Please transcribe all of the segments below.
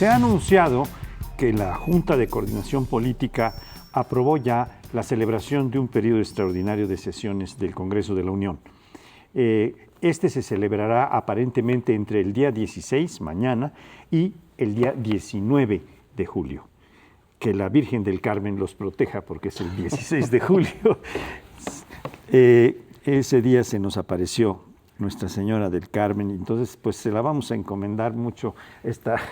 Se ha anunciado que la Junta de Coordinación Política aprobó ya la celebración de un periodo extraordinario de sesiones del Congreso de la Unión. Este se celebrará aparentemente entre el día 16, mañana, y el día 19 de julio. Que la Virgen del Carmen los proteja porque es el 16 de julio. Ese día se nos apareció Nuestra Señora del Carmen, entonces pues se la vamos a encomendar mucho estas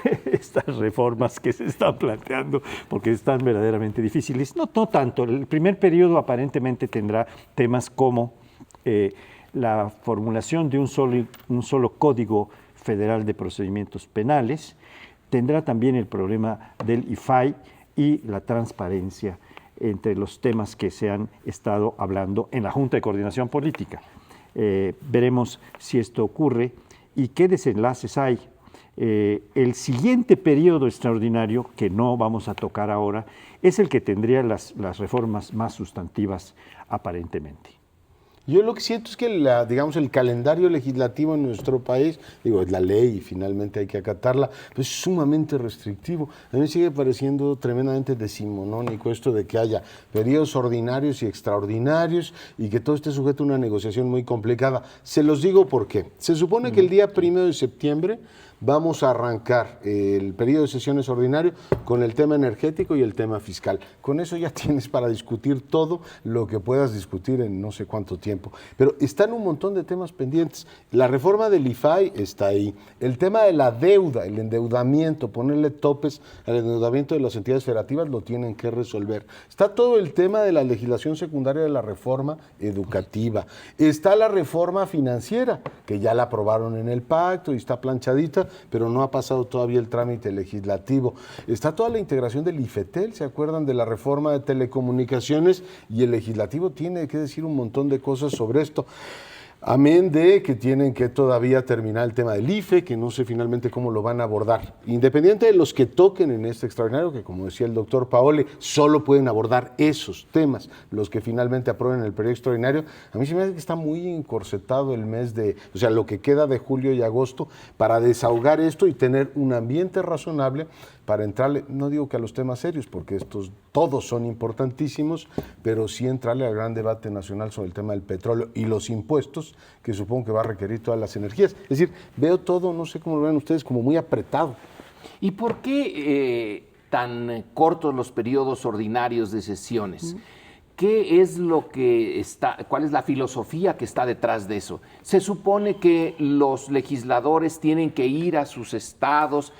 reformas que se están planteando, porque están verdaderamente difíciles. No tanto, el primer periodo aparentemente tendrá temas como la formulación de un solo Código Federal de Procedimientos Penales, tendrá también el problema del IFAI y la transparencia entre los temas que se han estado hablando en la Junta de Coordinación Política. Veremos si esto ocurre y qué desenlaces hay. El siguiente periodo extraordinario, que no vamos a tocar ahora, es el que tendría las reformas más sustantivas aparentemente. Yo lo que siento es que el calendario legislativo en nuestro país, es la ley y finalmente hay que acatarla, pues es sumamente restrictivo. A mí me sigue pareciendo tremendamente decimonónico esto de que haya periodos ordinarios y extraordinarios y que todo esté sujeto a una negociación muy complicada. Se los digo por qué. Se supone que el día 1 de septiembre vamos a arrancar el periodo de sesiones ordinario con el tema energético y el tema fiscal. Con eso ya tienes para discutir todo lo que puedas discutir en no sé cuánto tiempo. Pero están un montón de temas pendientes. La reforma del IFAI está ahí. El tema de la deuda, el endeudamiento, ponerle topes al endeudamiento de las entidades federativas, lo tienen que resolver. Está todo el tema de la legislación secundaria de la reforma educativa. Está la reforma financiera, que ya la aprobaron en el pacto y está planchadita, pero no ha pasado todavía el trámite legislativo. Está toda la integración del IFETEL, ¿se acuerdan de la reforma de telecomunicaciones? Y el legislativo tiene que decir un montón de cosas sobre esto. Amén de que tienen que todavía terminar el tema del IFE, que no sé finalmente cómo lo van a abordar. Independiente de los que toquen en este extraordinario, que como decía el doctor Paoli, solo pueden abordar esos temas, los que finalmente aprueben el periodo extraordinario. A mí se me hace que está muy encorsetado el mes lo que queda de julio y agosto, para desahogar esto y tener un ambiente razonable para entrarle, no digo que a los temas serios, porque estos todos son importantísimos, pero sí entrarle al gran debate nacional sobre el tema del petróleo y los impuestos, que supongo que va a requerir todas las energías. Es decir, veo todo, no sé cómo lo ven ustedes, como muy apretado. ¿Y por qué tan cortos los periodos ordinarios de sesiones? ¿Qué es cuál es la filosofía que está detrás de eso? Se supone que los legisladores tienen que ir a sus estados,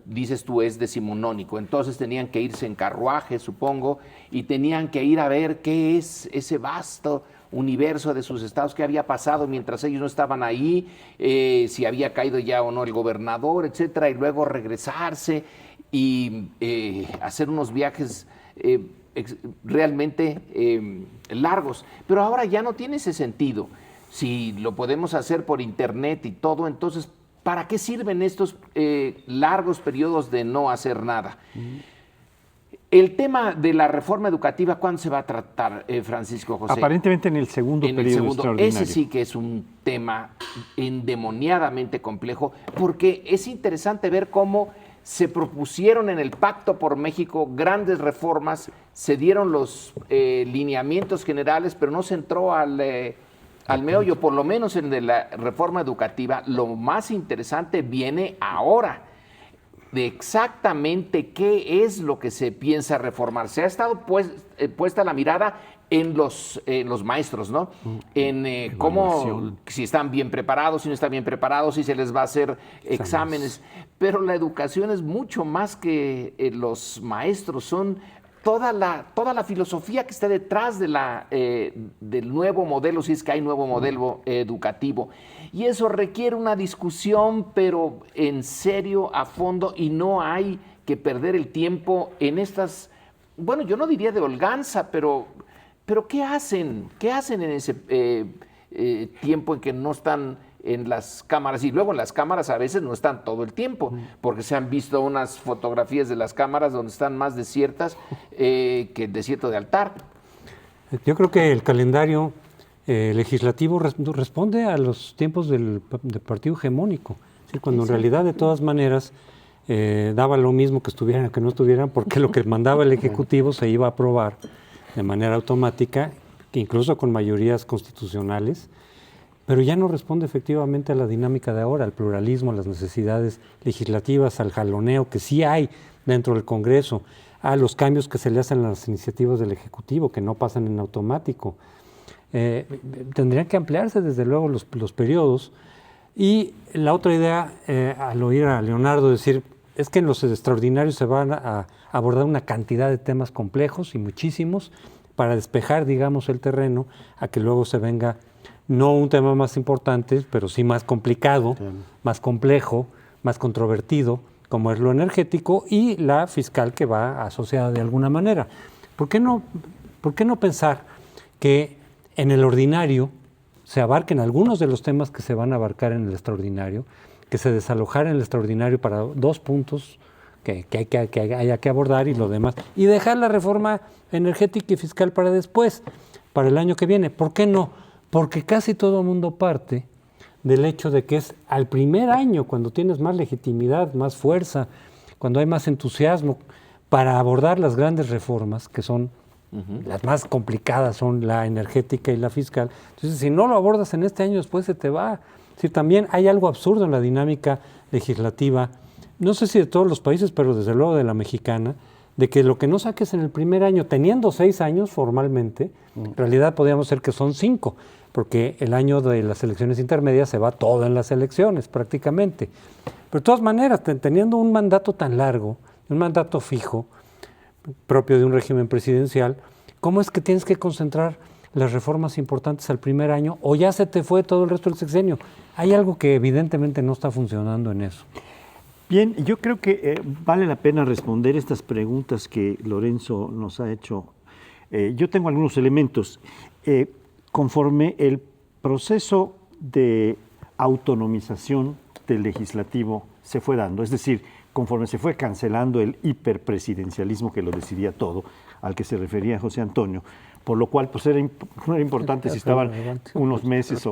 dices tú es decimonónico, entonces tenían que irse en carruaje, supongo, y tenían que ir a ver qué es ese vasto universo de sus estados, qué había pasado mientras ellos no estaban ahí, si había caído ya o no el gobernador, etcétera, y luego regresarse y hacer unos viajes realmente largos. Pero ahora ya no tiene ese sentido. Si lo podemos hacer por internet y todo, entonces ¿para qué sirven estos largos periodos de no hacer nada? El tema de la reforma educativa, ¿cuándo se va a tratar, Francisco José? Aparentemente en el segundo periodo extraordinario. Ese sí que es un tema endemoniadamente complejo, porque es interesante ver cómo se propusieron en el Pacto por México grandes reformas, se dieron los lineamientos generales, pero no se entró al meollo, por lo menos en de la reforma educativa. Lo más interesante viene ahora, de exactamente qué es lo que se piensa reformar. Se ha estado puesta la mirada en los maestros, ¿no? En cómo, si están bien preparados, si no están bien preparados, si se les va a hacer exámenes. Pero la educación es mucho más que los maestros, son toda la filosofía que está detrás del nuevo modelo, si es que hay nuevo modelo educativo. Y eso requiere una discusión, pero en serio, a fondo, y no hay que perder el tiempo en estas, bueno, yo no diría de holganza, pero ¿qué hacen? ¿Qué hacen en ese tiempo en que no están en las cámaras? Y luego en las cámaras a veces no están todo el tiempo, porque se han visto unas fotografías de las cámaras donde están más desiertas que el desierto de altar. Yo creo que el calendario legislativo responde a los tiempos del partido hegemónico. Es decir, cuando en realidad, de todas maneras, daba lo mismo que estuvieran que no estuvieran, porque lo que mandaba el Ejecutivo se iba a aprobar de manera automática, incluso con mayorías constitucionales, pero ya no responde efectivamente a la dinámica de ahora, al pluralismo, a las necesidades legislativas, al jaloneo que sí hay dentro del Congreso, a los cambios que se le hacen a las iniciativas del Ejecutivo, que no pasan en automático. Tendrían que ampliarse desde luego los periodos. Y la otra idea, al oír a Leonardo decir, es que en los extraordinarios se van a abordar una cantidad de temas complejos y muchísimos para despejar, digamos, el terreno a que luego se venga no un tema más importante, pero sí más complicado, más complejo, más controvertido, como es lo energético y la fiscal que va asociada de alguna manera. ¿Por qué no pensar que en el ordinario se abarquen algunos de los temas que se van a abarcar en el extraordinario, que se desalojara en el extraordinario para 2 puntos que haya que abordar y lo demás, y dejar la reforma energética y fiscal para después, para el año que viene? ¿Por qué no? Porque casi todo el mundo parte del hecho de que es al primer año, cuando tienes más legitimidad, más fuerza, cuando hay más entusiasmo para abordar las grandes reformas, que son las más complicadas, son la energética y la fiscal. Entonces, si no lo abordas en este año, después se te va. Es decir, también hay algo absurdo en la dinámica legislativa, no sé si de todos los países, pero desde luego de la mexicana, de que lo que no saques en el primer año, teniendo 6 años formalmente, en realidad podríamos ser que son 5, porque el año de las elecciones intermedias se va todo en las elecciones prácticamente. Pero de todas maneras, teniendo un mandato tan largo, un mandato fijo, propio de un régimen presidencial, ¿cómo es que tienes que concentrar las reformas importantes al primer año o ya se te fue todo el resto del sexenio? Hay algo que evidentemente no está funcionando en eso. Bien, yo creo que vale la pena responder estas preguntas que Lorenzo nos ha hecho. Yo tengo algunos elementos. Conforme el proceso de autonomización del legislativo se fue dando, es decir, conforme se fue cancelando el hiperpresidencialismo que lo decidía todo, al que se refería José Antonio, por lo cual pues no era importante si estaban unos meses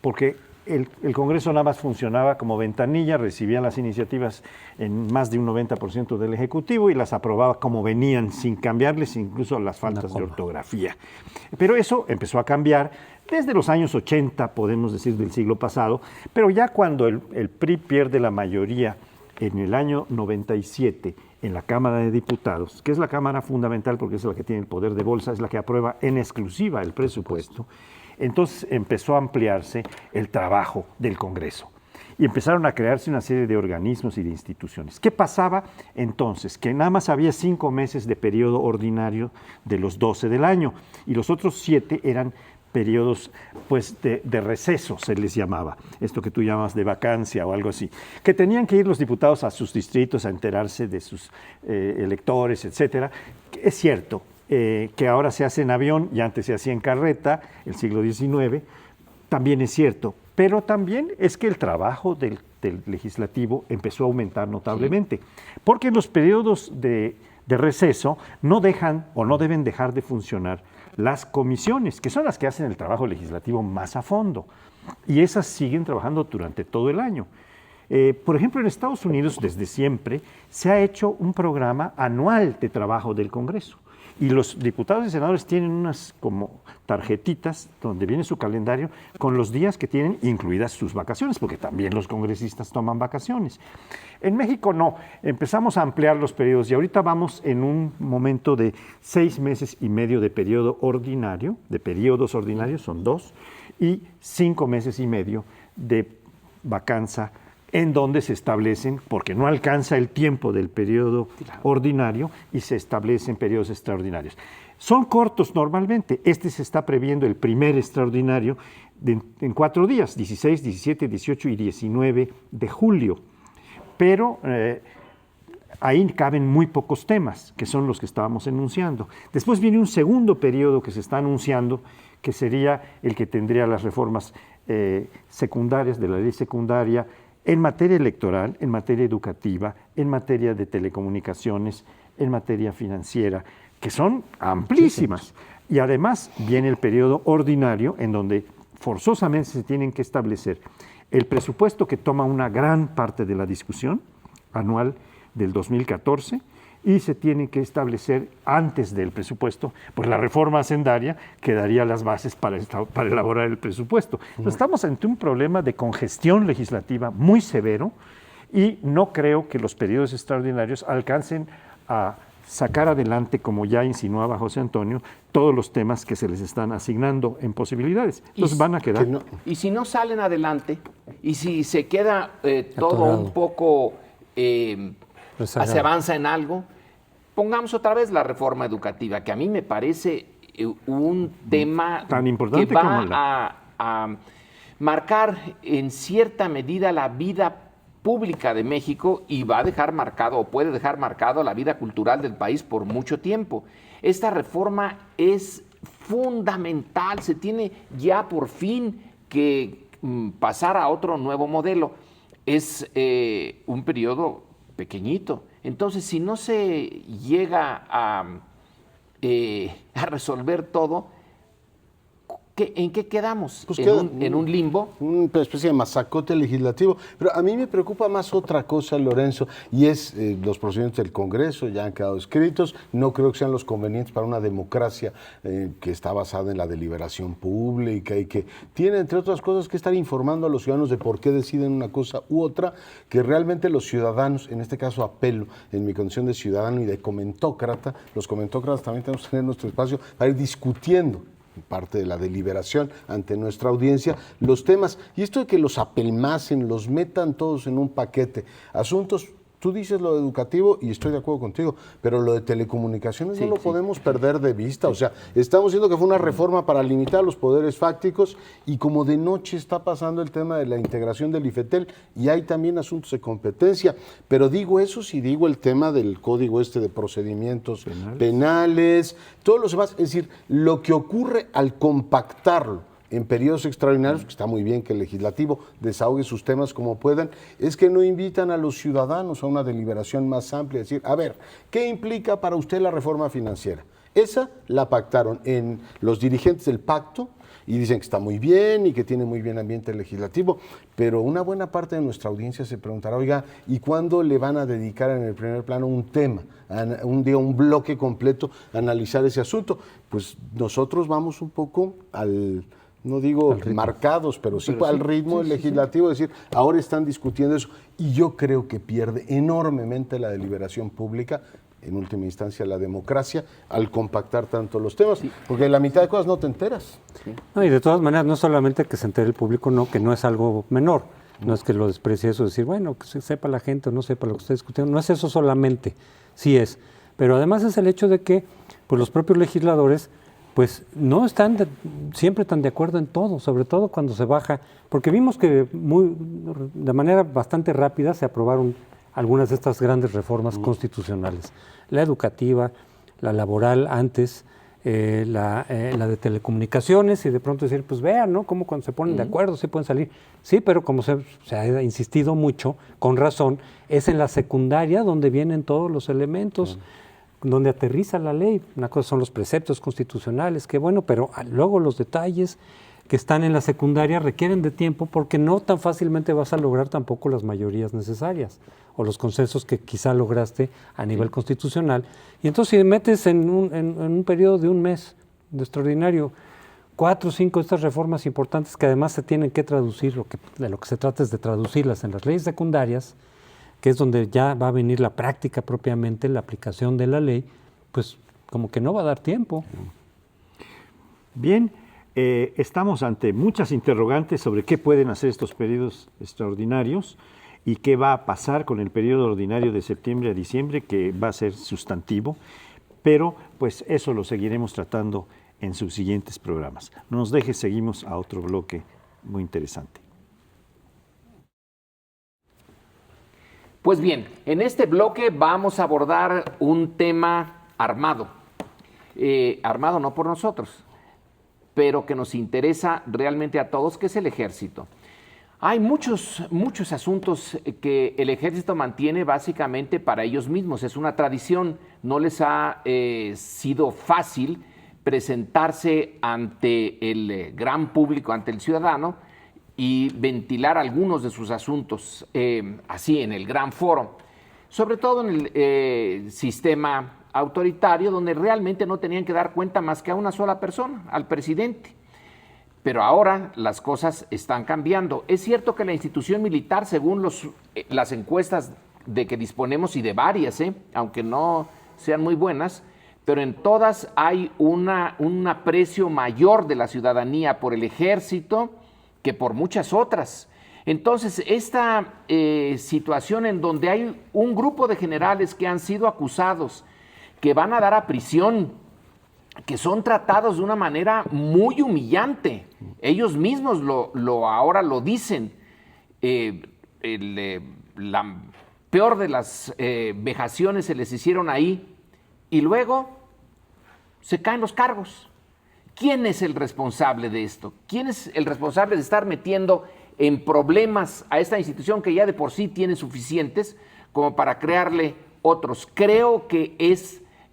porque el Congreso nada más funcionaba como ventanilla, recibía las iniciativas en más de un 90% del Ejecutivo y las aprobaba como venían, sin cambiarles incluso las faltas de ortografía. Pero eso empezó a cambiar desde los años 80, podemos decir, del siglo pasado, pero ya cuando el PRI pierde la mayoría en el año 97 en la Cámara de Diputados, que es la Cámara fundamental porque es la que tiene el poder de bolsa, es la que aprueba en exclusiva el presupuesto, entonces empezó a ampliarse el trabajo del Congreso y empezaron a crearse una serie de organismos y de instituciones. ¿Qué pasaba entonces? Que nada más había 5 meses de periodo ordinario de los 12 del año y los otros 7 eran periodos pues, de receso, se les llamaba, esto que tú llamas de vacancia o algo así, que tenían que ir los diputados a sus distritos a enterarse de sus electores, etcétera. Es cierto que ahora se hace en avión y antes se hacía en carreta, el siglo XIX, también es cierto, pero también es que el trabajo del legislativo empezó a aumentar notablemente, porque los periodos de receso no dejan o no deben dejar de funcionar las comisiones, que son las que hacen el trabajo legislativo más a fondo, y esas siguen trabajando durante todo el año. Por ejemplo, en Estados Unidos, desde siempre, se ha hecho un programa anual de trabajo del Congreso, y los diputados y senadores tienen unas como tarjetitas donde viene su calendario con los días que tienen, incluidas sus vacaciones, porque también los congresistas toman vacaciones. En México no, empezamos a ampliar los periodos y ahorita vamos en un momento de 6 meses y medio de periodo ordinario, de periodos ordinarios, son 2, y 5 meses y medio de vacanza, en donde se establecen, porque no alcanza el tiempo del periodo ordinario y se establecen periodos extraordinarios. Son cortos normalmente, se está previendo el primer extraordinario en 4 días, 16, 17, 18 y 19 de julio, pero ahí caben muy pocos temas, que son los que estábamos enunciando. Después viene un segundo periodo que se está anunciando, que sería el que tendría las reformas secundarias de la ley secundaria, en materia electoral, en materia educativa, en materia de telecomunicaciones, en materia financiera, que son amplísimas. Y además viene el periodo ordinario, en donde forzosamente se tienen que establecer el presupuesto que toma una gran parte de la discusión, anual del 2014 y se tiene que establecer antes del presupuesto, pues la reforma hacendaria que daría las bases para elaborar el presupuesto. Entonces, estamos ante un problema de congestión legislativa muy severo y no creo que los periodos extraordinarios alcancen a sacar adelante, como ya insinuaba José Antonio, todos los temas que se les están asignando en posibilidades. Entonces van a quedar. Y si no salen adelante, y si se queda todo Atorado. un poco, Rezagado. se avanza en algo, pongamos otra vez la reforma educativa, que a mí me parece un tema tan importante que va como a marcar en cierta medida la vida pública de México y va a dejar marcado o puede dejar marcado la vida cultural del país por mucho tiempo. Esta reforma es fundamental, se tiene ya por fin que pasar a otro nuevo modelo. Es un periodo pequeñito. Entonces, si no se llega a resolver todo, ¿en qué quedamos? Pues ¿En un limbo? Una especie de masacote legislativo. Pero a mí me preocupa más otra cosa, Lorenzo, y es los procedimientos del Congreso, ya han quedado escritos. No creo que sean los convenientes para una democracia que está basada en la deliberación pública y que tiene, entre otras cosas, que estar informando a los ciudadanos de por qué deciden una cosa u otra, que realmente los ciudadanos, en este caso apelo en mi condición de ciudadano y de comentócrata, los comentócratas también tenemos que tener nuestro espacio para ir discutiendo parte de la deliberación ante nuestra audiencia, los temas, y esto de que los apelmacen, los metan todos en un paquete, asuntos, tú dices lo educativo y estoy de acuerdo contigo, pero lo de telecomunicaciones no lo podemos perder de vista, o sea, estamos diciendo que fue una reforma para limitar los poderes fácticos y como de noche está pasando el tema de la integración del IFETEL y hay también asuntos de competencia, pero digo eso si digo el tema del código de procedimientos penales, todos los demás, es decir, lo que ocurre al compactarlo en periodos extraordinarios, que está muy bien que el legislativo desahogue sus temas como puedan, es que no invitan a los ciudadanos a una deliberación más amplia, es decir, a ver, ¿qué implica para usted la reforma financiera? Esa la pactaron en los dirigentes del pacto y dicen que está muy bien y que tiene muy bien ambiente legislativo, pero una buena parte de nuestra audiencia se preguntará, oiga, ¿y cuándo le van a dedicar en el primer plano un tema, un bloque completo a analizar ese asunto? Pues nosotros vamos un poco no digo marcados, pero sí al ritmo legislativo, es decir, ahora están discutiendo eso y yo creo que pierde enormemente la deliberación pública, en última instancia la democracia, al compactar tanto los temas, porque de la mitad de cosas no te enteras. No, y de todas maneras, no solamente que se entere el público, no, que no es algo menor, no es que lo desprecie eso, decir, bueno, que sepa la gente o no sepa lo que está discutiendo, no es eso solamente, sí es, pero además es el hecho de que pues, los propios legisladores pues no están siempre tan de acuerdo en todo, sobre todo cuando se baja, porque vimos que de manera bastante rápida se aprobaron algunas de estas grandes reformas constitucionales, la educativa, la laboral antes, la de telecomunicaciones y de pronto decir, pues vean, ¿no? Cómo cuando se ponen de acuerdo sí pueden salir. Sí, pero como se ha insistido mucho, con razón, es en la secundaria donde vienen todos los elementos, donde aterriza la ley. Una cosa son los preceptos constitucionales, que bueno, pero luego los detalles que están en la secundaria requieren de tiempo porque no tan fácilmente vas a lograr tampoco las mayorías necesarias o los consensos que quizá lograste a nivel constitucional. Y entonces si metes en un periodo de un mes de extraordinario 4 o 5 de estas reformas importantes que además se tienen que traducir, de lo que se trata es de traducirlas en las leyes secundarias, que es donde ya va a venir la práctica propiamente, la aplicación de la ley, pues como que no va a dar tiempo. Bien, estamos ante muchas interrogantes sobre qué pueden hacer estos periodos extraordinarios y qué va a pasar con el periodo ordinario de septiembre a diciembre, que va a ser sustantivo, pero pues eso lo seguiremos tratando en sus siguientes programas. No nos dejes, seguimos a otro bloque muy interesante. Pues bien, en este bloque vamos a abordar un tema armado. Armado no por nosotros, pero que nos interesa realmente a todos, que es el ejército. Hay muchos asuntos que el ejército mantiene básicamente para ellos mismos. Es una tradición, no les ha sido fácil presentarse ante el gran público, ante el ciudadano, y ventilar algunos de sus asuntos así en el gran foro. sobre todo en el sistema autoritario, donde realmente no tenían que dar cuenta más que a una sola persona, al presidente. Pero ahora las cosas están cambiando. Es cierto que la institución militar, según las encuestas de que disponemos, y de varias, aunque no sean muy buenas, pero en todas hay un aprecio mayor de la ciudadanía por el ejército que por muchas otras. Entonces, esta situación en donde hay un grupo de generales que han sido acusados, que van a dar a prisión, que son tratados de una manera muy humillante, ellos mismos ahora lo dicen, la peor de las vejaciones se les hicieron ahí, y luego se caen los cargos. ¿Quién es el responsable de esto? ¿Quién es el responsable de estar metiendo en problemas a esta institución que ya de por sí tiene suficientes como para crearle otros? Creo que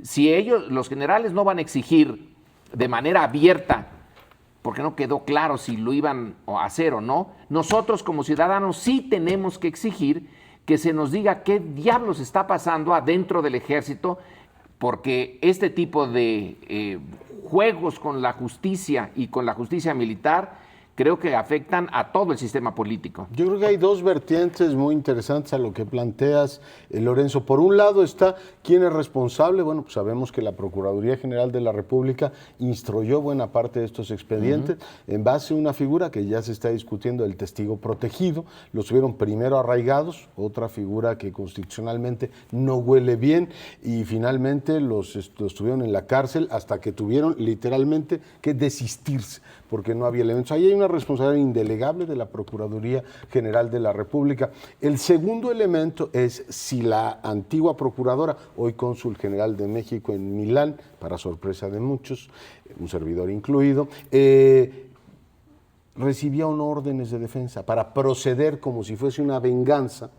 si ellos, los generales, no van a exigir de manera abierta, porque no quedó claro si lo iban a hacer o no, nosotros como ciudadanos sí tenemos que exigir que se nos diga qué diablos está pasando adentro del ejército, porque este tipo de juegos con la justicia y con la justicia militar creo que afectan a todo el sistema político. Yo creo que hay dos vertientes muy interesantes a lo que planteas, Lorenzo. Por un lado está quién es responsable. Bueno, pues sabemos que la Procuraduría General de la República instruyó buena parte de estos expedientes en base a una figura que ya se está discutiendo, el testigo protegido. Los tuvieron primero arraigados, otra figura que constitucionalmente no huele bien, y finalmente los tuvieron en la cárcel hasta que tuvieron literalmente que desistirse, porque no había elementos. Ahí hay una responsabilidad indelegable de la Procuraduría General de la República. El segundo elemento es si la antigua procuradora, hoy cónsul general de México en Milán, para sorpresa de muchos, un servidor incluido, recibía órdenes de defensa para proceder como si fuese una venganza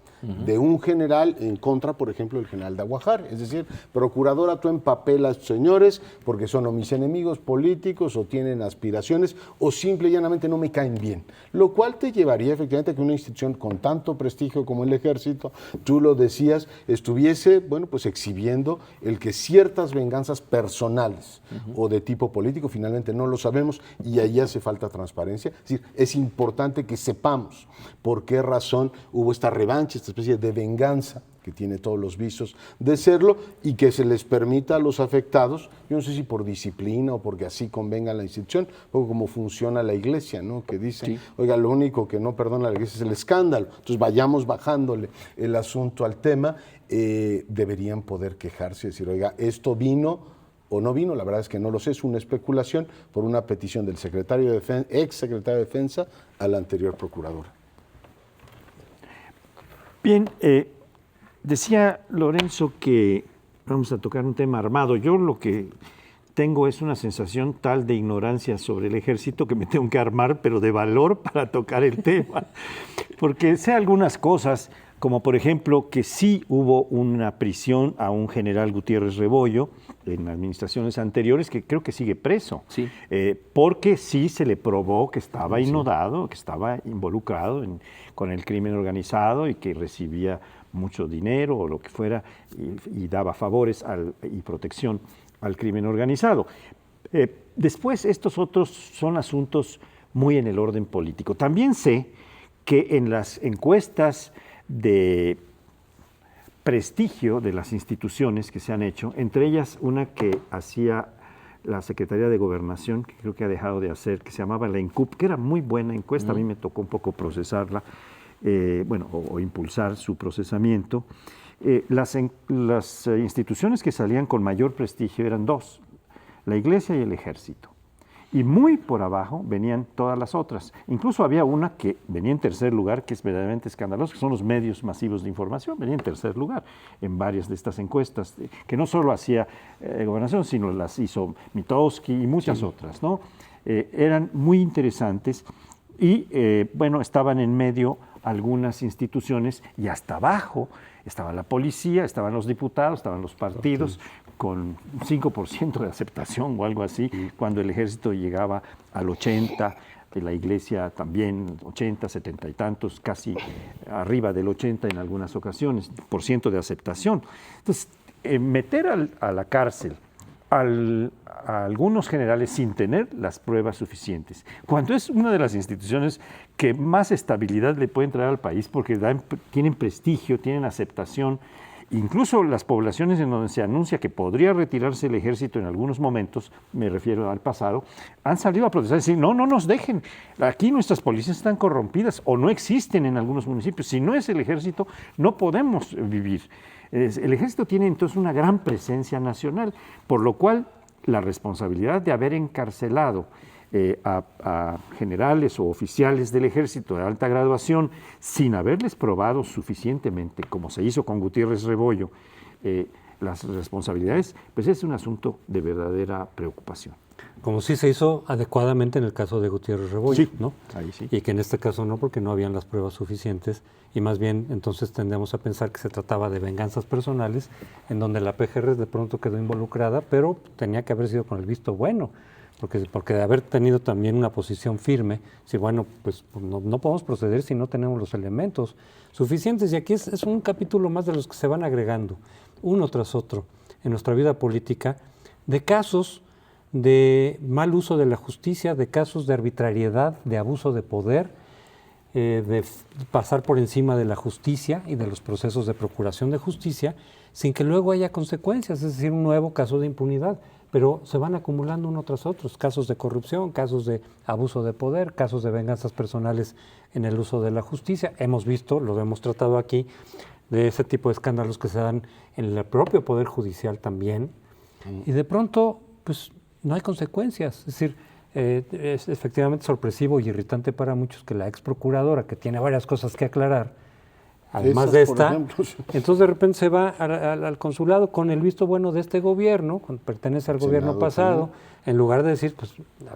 de un general en contra, por ejemplo, del general de Aguajar. Es decir, procuradora, tú empapelas a estos señores porque son o mis enemigos políticos o tienen aspiraciones o simple y llanamente no me caen bien. Lo cual te llevaría efectivamente a que una institución con tanto prestigio como el Ejército, tú lo decías, estuviese, bueno, pues exhibiendo el que ciertas venganzas personales o de tipo político, finalmente no lo sabemos, y ahí hace falta transparencia. Es decir, es importante que sepamos por qué razón hubo esta revancha, esta especie de venganza que tiene todos los visos de serlo, y que se les permita a los afectados, yo no sé si por disciplina o porque así convenga a la institución, un poco como funciona la iglesia, ¿no? Que dice, oiga, lo único que no perdona la iglesia es el escándalo, entonces vayamos bajándole el asunto al tema. Deberían poder quejarse y decir, oiga, esto vino o no vino, la verdad es que no lo sé, es una especulación por una petición del secretario de Defensa, ex secretario de Defensa, a la anterior procuradora. Bien, decía Lorenzo que vamos a tocar un tema armado. Yo lo que tengo es una sensación tal de ignorancia sobre el ejército que me tengo que armar, pero de valor para tocar el tema. Porque sé algunas cosas, como por ejemplo que sí hubo una prisión a un general Gutiérrez Rebollo en administraciones anteriores, que creo que sigue preso, porque sí se le probó que estaba inodado, que estaba involucrado con el crimen organizado y que recibía mucho dinero o lo que fuera y daba favores y protección al crimen organizado. Después, estos otros son asuntos muy en el orden político. También sé que en las encuestas de prestigio de las instituciones que se han hecho, entre ellas una que hacía la Secretaría de Gobernación, que creo que ha dejado de hacer, que se llamaba la ENCUP, que era muy buena encuesta, a mí me tocó un poco procesarla, o impulsar su procesamiento. Las instituciones que salían con mayor prestigio eran dos, la Iglesia y el Ejército. Y muy por abajo venían todas las otras. Incluso había una que venía en tercer lugar, que es verdaderamente escandalosa, que son los medios masivos de información. Venía en tercer lugar en varias de estas encuestas, que no solo hacía Gobernación, sino las hizo Mitofsky y muchas otras, ¿no? Eran muy interesantes y, bueno, estaban en medio algunas instituciones y hasta abajo estaba la policía, estaban los diputados, estaban los partidos, con un 5% de aceptación o algo así, cuando el ejército llegaba al 80%, la Iglesia también 80, 70 y tantos, casi arriba del 80 en algunas ocasiones, por ciento de aceptación. Entonces, meter a la cárcel a algunos generales sin tener las pruebas suficientes, cuando es una de las instituciones que más estabilidad le pueden traer al país porque tienen prestigio, tienen aceptación. Incluso las poblaciones en donde se anuncia que podría retirarse el ejército en algunos momentos, me refiero al pasado, han salido a protestar y decir, no nos dejen, aquí nuestras policías están corrompidas o no existen en algunos municipios. Si no es el ejército, no podemos vivir. El ejército tiene entonces una gran presencia nacional, por lo cual la responsabilidad de haber encarcelado a generales o oficiales del ejército de alta graduación sin haberles probado suficientemente, como se hizo con Gutiérrez Rebollo, las responsabilidades, pues es un asunto de verdadera preocupación. Como sí se hizo adecuadamente en el caso de Gutiérrez Rebollo, Sí, ¿no? ahí sí. Y que en este caso no, porque no habían las pruebas suficientes y más bien entonces tendemos a pensar que se trataba de venganzas personales en donde la PGR de pronto quedó involucrada, pero tenía que haber sido con el visto bueno, porque de haber tenido también una posición firme, si bueno, pues no podemos proceder si no tenemos los elementos suficientes. Y aquí es un capítulo más de los que se van agregando, uno tras otro, en nuestra vida política, de casos de mal uso de la justicia, de casos de arbitrariedad, de abuso de poder, de pasar por encima de la justicia y de los procesos de procuración de justicia, sin que luego haya consecuencias, es decir, un nuevo caso de impunidad. Pero se van acumulando uno tras otro, casos de corrupción, casos de abuso de poder, casos de venganzas personales en el uso de la justicia. Hemos visto, lo hemos tratado aquí, de ese tipo de escándalos que se dan en el propio Poder Judicial también. Y de pronto, pues no hay consecuencias. Es decir, es efectivamente sorpresivo y irritante para muchos que la ex procuradora, que tiene varias cosas que aclarar, además de esta, entonces de repente se va al consulado con el visto bueno de este gobierno, pertenece al gobierno pasado, en lugar de decir, pues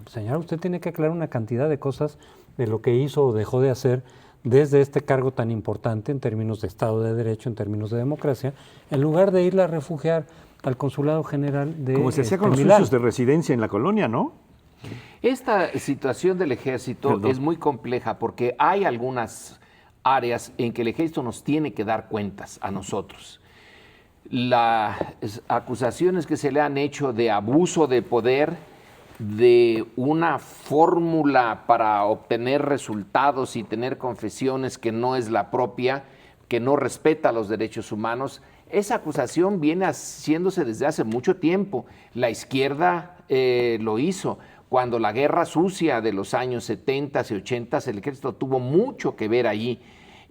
señora, usted tiene que aclarar una cantidad de cosas de lo que hizo o dejó de hacer desde este cargo tan importante en términos de Estado de Derecho, en términos de democracia, en lugar de irla a refugiar al Consulado General de Como se hacía con los Milán. usos de residencia en la colonia, ¿no? Esta situación del ejército es muy compleja porque hay algunas áreas en que el ejército nos tiene que dar cuentas a nosotros. Las acusaciones que se le han hecho de abuso de poder, de una fórmula para obtener resultados y tener confesiones que no es la propia, que no respeta los derechos humanos, esa acusación viene haciéndose desde hace mucho tiempo. La izquierda lo hizo. Cuando la guerra sucia de los años 70 y 80, el ejército tuvo mucho que ver allí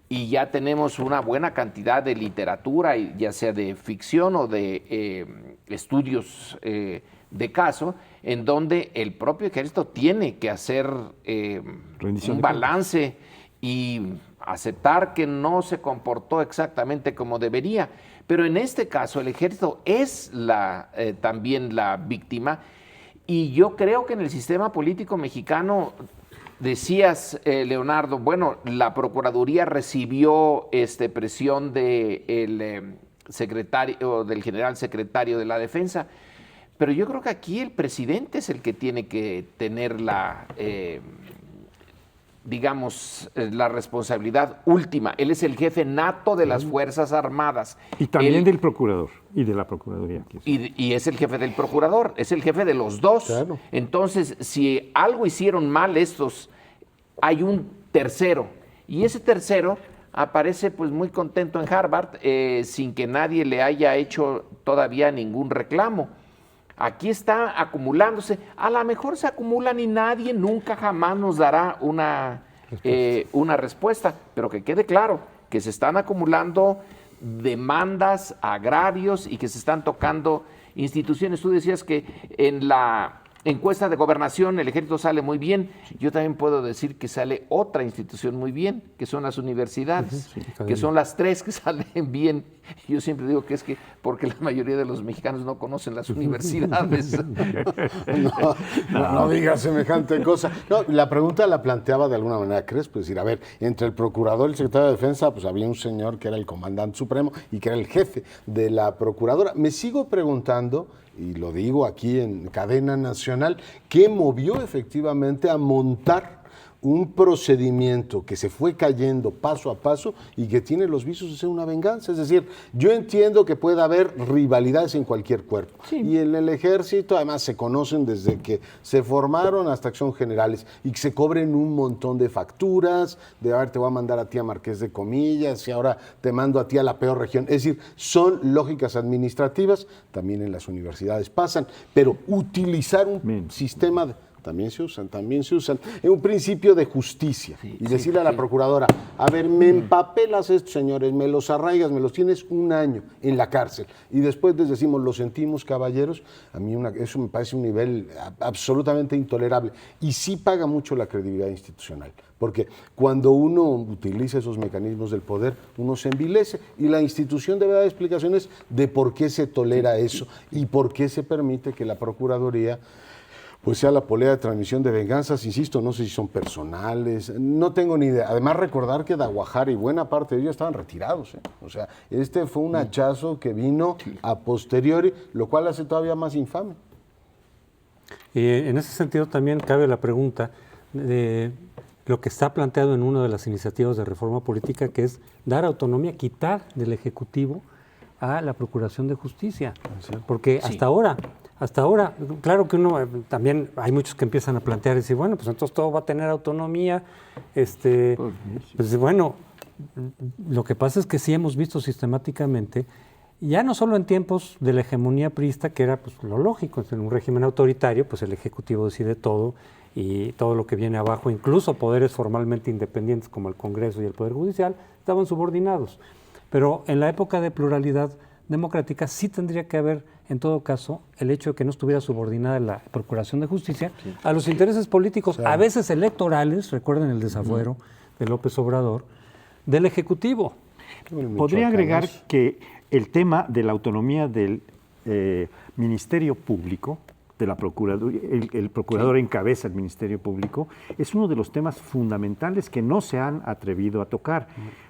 y ya tenemos una buena cantidad de literatura, ya sea de ficción o de estudios de caso, en donde el propio ejército tiene que hacer un balance y aceptar que no se comportó exactamente como debería. Pero en este caso el ejército es también la víctima. Y yo creo que en el sistema político mexicano, decías, Leonardo, bueno, la Procuraduría recibió presión del secretario, del general secretario de la Defensa, pero yo creo que aquí el presidente es el que tiene que tener la responsabilidad última. Él es el jefe nato de las Fuerzas Armadas. Y también del procurador y de la Procuraduría. Y es el jefe del procurador, es el jefe de los dos. Claro. Entonces, si algo hicieron mal estos, hay un tercero. Y ese tercero aparece pues muy contento en Harvard sin que nadie le haya hecho todavía ningún reclamo. Aquí está acumulándose. A lo mejor se acumulan y nadie nunca jamás nos dará una respuesta. Pero que quede claro que se están acumulando demandas, agravios y que se están tocando instituciones. Tú decías que en la encuesta de gobernación el ejército sale muy bien. Yo también puedo decir que sale otra institución muy bien, que son las universidades, que son las tres que salen bien. Yo siempre digo que es que porque la mayoría de los mexicanos no conocen las universidades. No digas semejante cosa. No, la pregunta la planteaba de alguna manera Crespo, pues decir, a ver, entre el procurador y el secretario de Defensa, pues había un señor que era el comandante supremo y que era el jefe de la procuradora. Me sigo preguntando, y lo digo aquí en cadena nacional, ¿qué movió efectivamente a montar un procedimiento que se fue cayendo paso a paso y que tiene los visos de ser una venganza. Es decir, yo entiendo que puede haber rivalidades en cualquier cuerpo. Sí. Y en el ejército además se conocen desde que se formaron hasta que son generales y que se cobren un montón de facturas, de a ver, te voy a mandar a ti a Marqués de Comillas y ahora te mando a ti a la peor región. Es decir, son lógicas administrativas, también en las universidades pasan, pero utilizar un sistema también se usan, en un principio de justicia y decirle a la procuradora, a ver, me empapelas estos señores, me los arraigas, me los tienes un año en la cárcel y después les decimos, lo sentimos caballeros, a mí eso me parece un nivel absolutamente intolerable y sí paga mucho la credibilidad institucional, porque cuando uno utiliza esos mecanismos del poder, uno se envilece y la institución debe dar explicaciones de por qué se tolera eso y por qué se permite que la Procuraduría pues sea la polea de transmisión de venganzas, insisto, no sé si son personales, no tengo ni idea. Además, recordar que Daguajara y buena parte de ellos estaban retirados, ¿eh? O sea, este fue un hachazo que vino a posteriori, lo cual hace todavía más infame. En ese sentido también cabe la pregunta de lo que está planteado en una de las iniciativas de reforma política, que es dar autonomía, quitar del Ejecutivo a la Procuración de Justicia, porque hasta ahora, claro que uno también hay muchos que empiezan a plantear y decir, bueno, pues entonces todo va a tener autonomía. Pues bueno, lo que pasa es que sí hemos visto sistemáticamente, ya no solo en tiempos de la hegemonía priista, que era pues lo lógico, en un régimen autoritario, pues el Ejecutivo decide todo y todo lo que viene abajo, incluso poderes formalmente independientes como el Congreso y el Poder Judicial, estaban subordinados. Pero en la época de pluralidad democrática sí tendría que haber, en todo caso, el hecho de que no estuviera subordinada la Procuración de Justicia a los intereses políticos, a veces electorales, recuerden el desafuero de López Obrador, del Ejecutivo. Podría agregar que el tema de la autonomía del Ministerio Público, de la Procuraduría, el procurador encabeza el Ministerio Público, es uno de los temas fundamentales que no se han atrevido a tocar,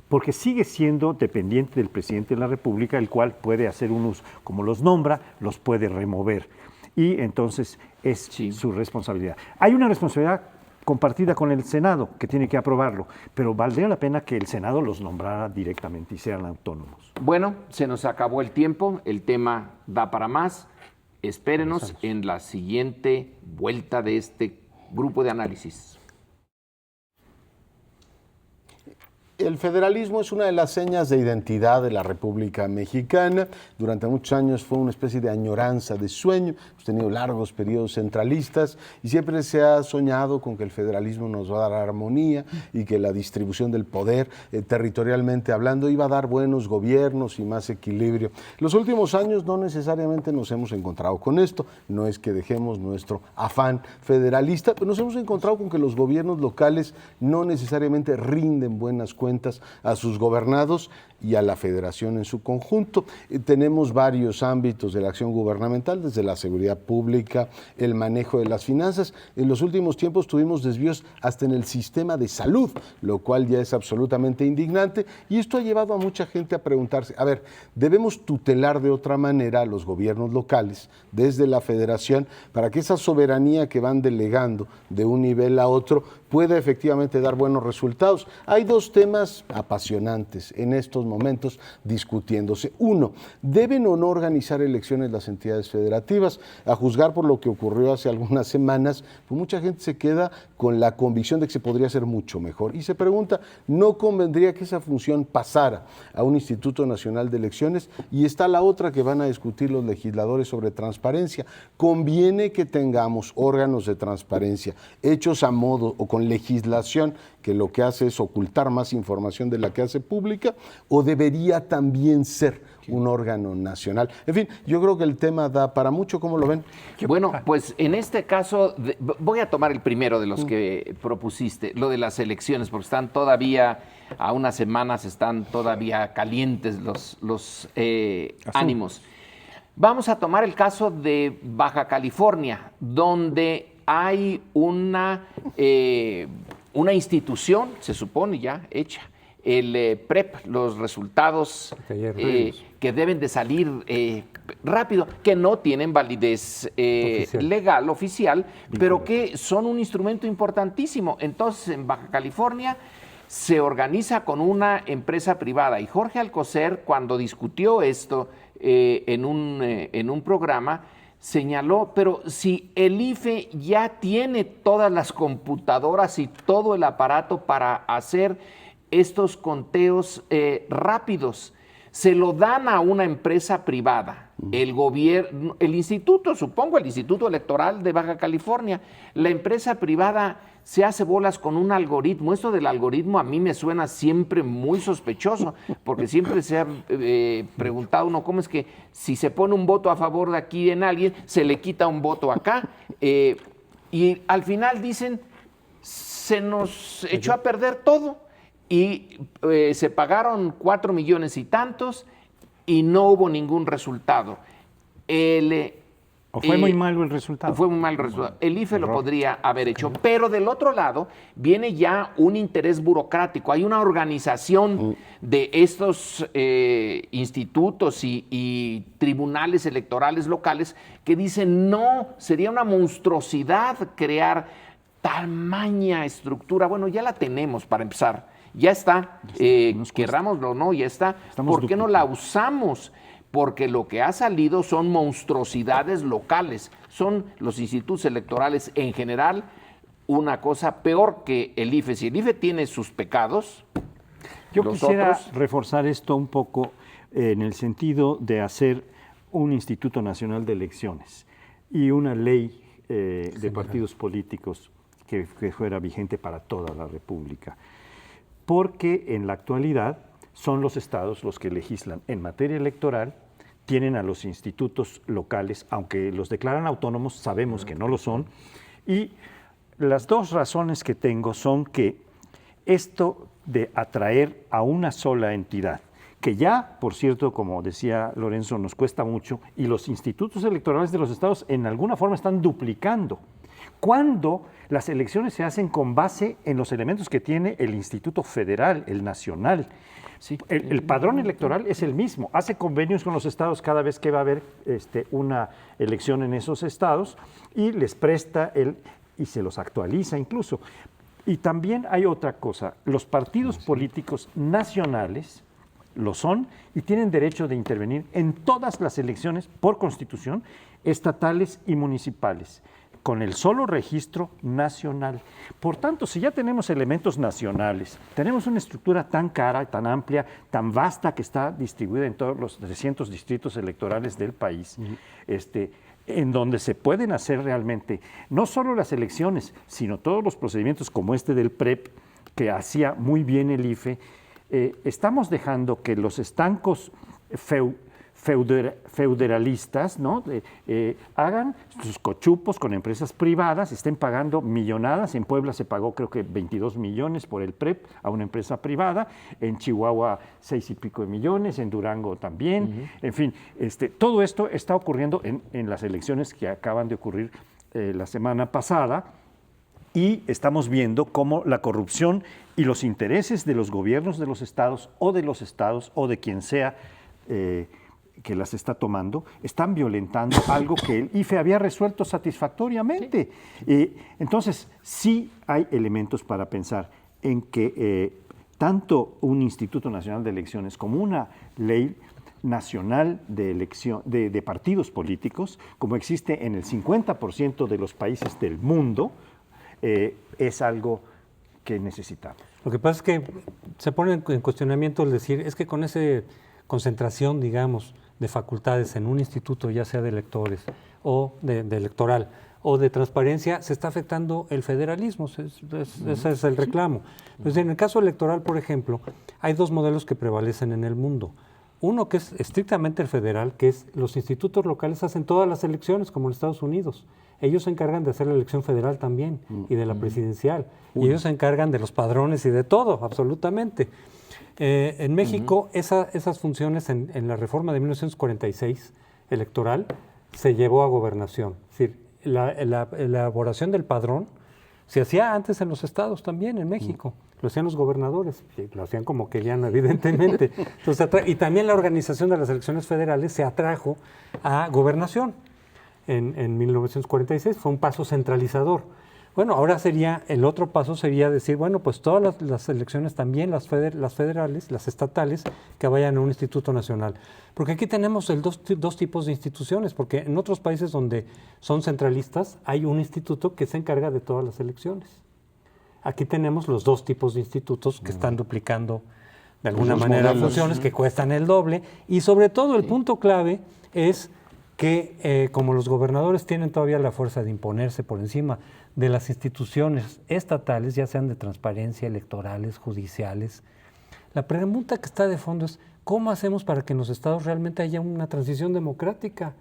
porque sigue siendo dependiente del presidente de la República, el cual puede hacer unos, como los nombra, los puede remover. Y entonces es su responsabilidad. Hay una responsabilidad compartida con el Senado, que tiene que aprobarlo, pero valdría la pena que el Senado los nombrara directamente y sean autónomos. Bueno, se nos acabó el tiempo, el tema da para más. Espérenos en la siguiente vuelta de este grupo de análisis. El federalismo es una de las señas de identidad de la República Mexicana. Durante muchos años fue una especie de añoranza, de sueño. Hemos tenido largos periodos centralistas y siempre se ha soñado con que el federalismo nos va a dar armonía y que la distribución del poder, territorialmente hablando, iba a dar buenos gobiernos y más equilibrio. Los últimos años no necesariamente nos hemos encontrado con esto. No es que dejemos nuestro afán federalista, pero nos hemos encontrado con que los gobiernos locales no necesariamente rinden buenas cuentas a sus gobernados y a la federación en su conjunto. Tenemos varios ámbitos de la acción gubernamental, desde la seguridad pública, el manejo de las finanzas. En los últimos tiempos tuvimos desvíos hasta en el sistema de salud, lo cual ya es absolutamente indignante, y esto ha llevado a mucha gente a preguntarse, a ver, ¿debemos tutelar de otra manera a los gobiernos locales desde la federación para que esa soberanía que van delegando de un nivel a otro pueda efectivamente dar buenos resultados? Hay dos temas apasionantes en estos momentos discutiéndose. Uno, ¿deben o no organizar elecciones las entidades federativas? A juzgar por lo que ocurrió hace algunas semanas, pues mucha gente se queda con la convicción de que se podría hacer mucho mejor y se pregunta, ¿no convendría que esa función pasara a un Instituto Nacional de Elecciones? Y está la otra que van a discutir los legisladores sobre transparencia. ¿Conviene que tengamos órganos de transparencia hechos a modo o con legislación que lo que hace es ocultar más información de la que hace pública, o debería también ser un órgano nacional? En fin, yo creo que el tema da para mucho. ¿Cómo lo ven? Bueno, pues en este caso voy a tomar el primero de los que propusiste, lo de las elecciones, porque están todavía, a unas semanas están todavía calientes los ánimos. Vamos a tomar el caso de Baja California, donde hay una institución, se supone ya hecha, el PREP, los resultados que deben de salir rápido, que no tienen validez legal, oficial, pero que son un instrumento importantísimo. Entonces, en Baja California se organiza con una empresa privada y Jorge Alcocer, cuando discutió esto en un programa, señaló, pero si el IFE ya tiene todas las computadoras y todo el aparato para hacer estos conteos rápidos, se lo dan a una empresa privada, el gobierno, el instituto, supongo el Instituto Electoral de Baja California, la empresa privada se hace bolas con un algoritmo. Esto del algoritmo a mí me suena siempre muy sospechoso, porque siempre se ha preguntado uno cómo es que si se pone un voto a favor de aquí en alguien, se le quita un voto acá, y al final dicen, se nos echó a perder todo, y se pagaron 4 millones y tantos, y no hubo ningún resultado. ¿O fue muy malo el resultado? Fue muy mal el resultado. El IFE lo podría haber hecho, pero del otro lado viene ya un interés burocrático. Hay una organización de estos institutos y tribunales electorales locales que dicen, no, sería una monstruosidad crear tamaña estructura. Bueno, ya la tenemos para empezar. Ya está, querrámoslo o no, ya está. ¿Por qué no la usamos? Porque lo que ha salido son monstruosidades locales, son los institutos electorales en general una cosa peor que el IFE. Si el IFE tiene sus pecados, yo quisiera reforzar esto un poco en el sentido de hacer un Instituto Nacional de Elecciones y una ley de partidos políticos que fuera vigente para toda la República. Porque en la actualidad son los estados los que legislan en materia electoral, tienen a los institutos locales, aunque los declaran autónomos, sabemos que no lo son, y las dos razones que tengo son que esto de atraer a una sola entidad, que ya, por cierto, como decía Lorenzo, nos cuesta mucho, y los institutos electorales de los estados en alguna forma están duplicando. Cuando las elecciones se hacen con base en los elementos que tiene el Instituto Federal, el nacional. Sí. El padrón electoral es el mismo, hace convenios con los estados cada vez que va a haber una elección en esos estados y les presta y se los actualiza incluso. Y también hay otra cosa, los partidos políticos nacionales lo son y tienen derecho de intervenir en todas las elecciones por constitución, estatales y municipales, con el solo registro nacional. Por tanto, si ya tenemos elementos nacionales, tenemos una estructura tan cara, tan amplia, tan vasta que está distribuida en todos los 300 distritos electorales del país, en donde se pueden hacer realmente no solo las elecciones, sino todos los procedimientos como este del PREP, que hacía muy bien el IFE, estamos dejando que los estancos federalistas, ¿no? Hagan sus cochupos con empresas privadas, estén pagando millonadas. En Puebla se pagó creo que 22 millones por el PREP a una empresa privada, en Chihuahua 6 y pico de millones, en Durango también. En fin, todo esto está ocurriendo en las elecciones que acaban de ocurrir la semana pasada, y estamos viendo cómo la corrupción y los intereses de los gobiernos de los estados o de quien sea que las está tomando, están violentando algo que el IFE había resuelto satisfactoriamente. Sí. Entonces, sí hay elementos para pensar en que tanto un Instituto Nacional de Elecciones como una ley nacional de partidos políticos, como existe en el 50% de los países del mundo, es algo que necesitamos. Lo que pasa es que se pone en cuestionamiento el decir, es que con esa concentración, digamos, de facultades en un instituto, ya sea de electores o de electoral o de transparencia, se está afectando el federalismo. Ese es el reclamo. Pues en el caso electoral, por ejemplo, hay dos modelos que prevalecen en el mundo. Uno que es estrictamente el federal, que es los institutos locales hacen todas las elecciones, como en Estados Unidos. Ellos se encargan de hacer la elección federal también y de la presidencial. Y ellos se encargan de los padrones y de todo, absolutamente. En México, esas funciones en la reforma de 1946 electoral se llevó a gobernación. Es decir, la elaboración del padrón Se hacía antes en los estados también, en México. Lo hacían los gobernadores, lo hacían como querían, evidentemente. Entonces, y también la organización de las elecciones federales se atrajo a gobernación en 1946. Fue un paso centralizador. Bueno, ahora el otro paso sería decir, bueno, pues todas las elecciones también, las federales, las estatales, que vayan a un instituto nacional. Porque aquí tenemos dos tipos de instituciones, porque en otros países donde son centralistas hay un instituto que se encarga de todas las elecciones. Aquí tenemos los dos tipos de institutos que están duplicando de alguna manera funciones que cuestan el doble, y sobre todo el punto clave es que como los gobernadores tienen todavía la fuerza de imponerse por encima de las instituciones estatales, ya sean de transparencia, electorales, judiciales, la pregunta que está de fondo es ¿cómo hacemos para que en los estados realmente haya una transición democrática?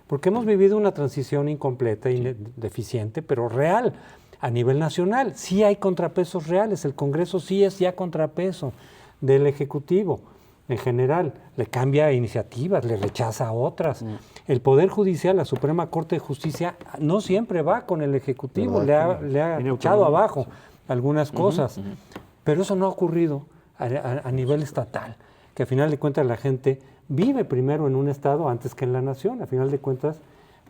Porque hemos vivido una transición incompleta y deficiente, pero real, a nivel nacional. Sí hay contrapesos reales, el Congreso sí es ya contrapeso del Ejecutivo. En general, le cambia iniciativas, le rechaza otras. El Poder Judicial, la Suprema Corte de Justicia, no siempre va con el Ejecutivo, le ha echado abajo algunas cosas. Pero eso no ha ocurrido a nivel estatal, que a final de cuentas la gente vive primero en un estado antes que en la nación. A final de cuentas,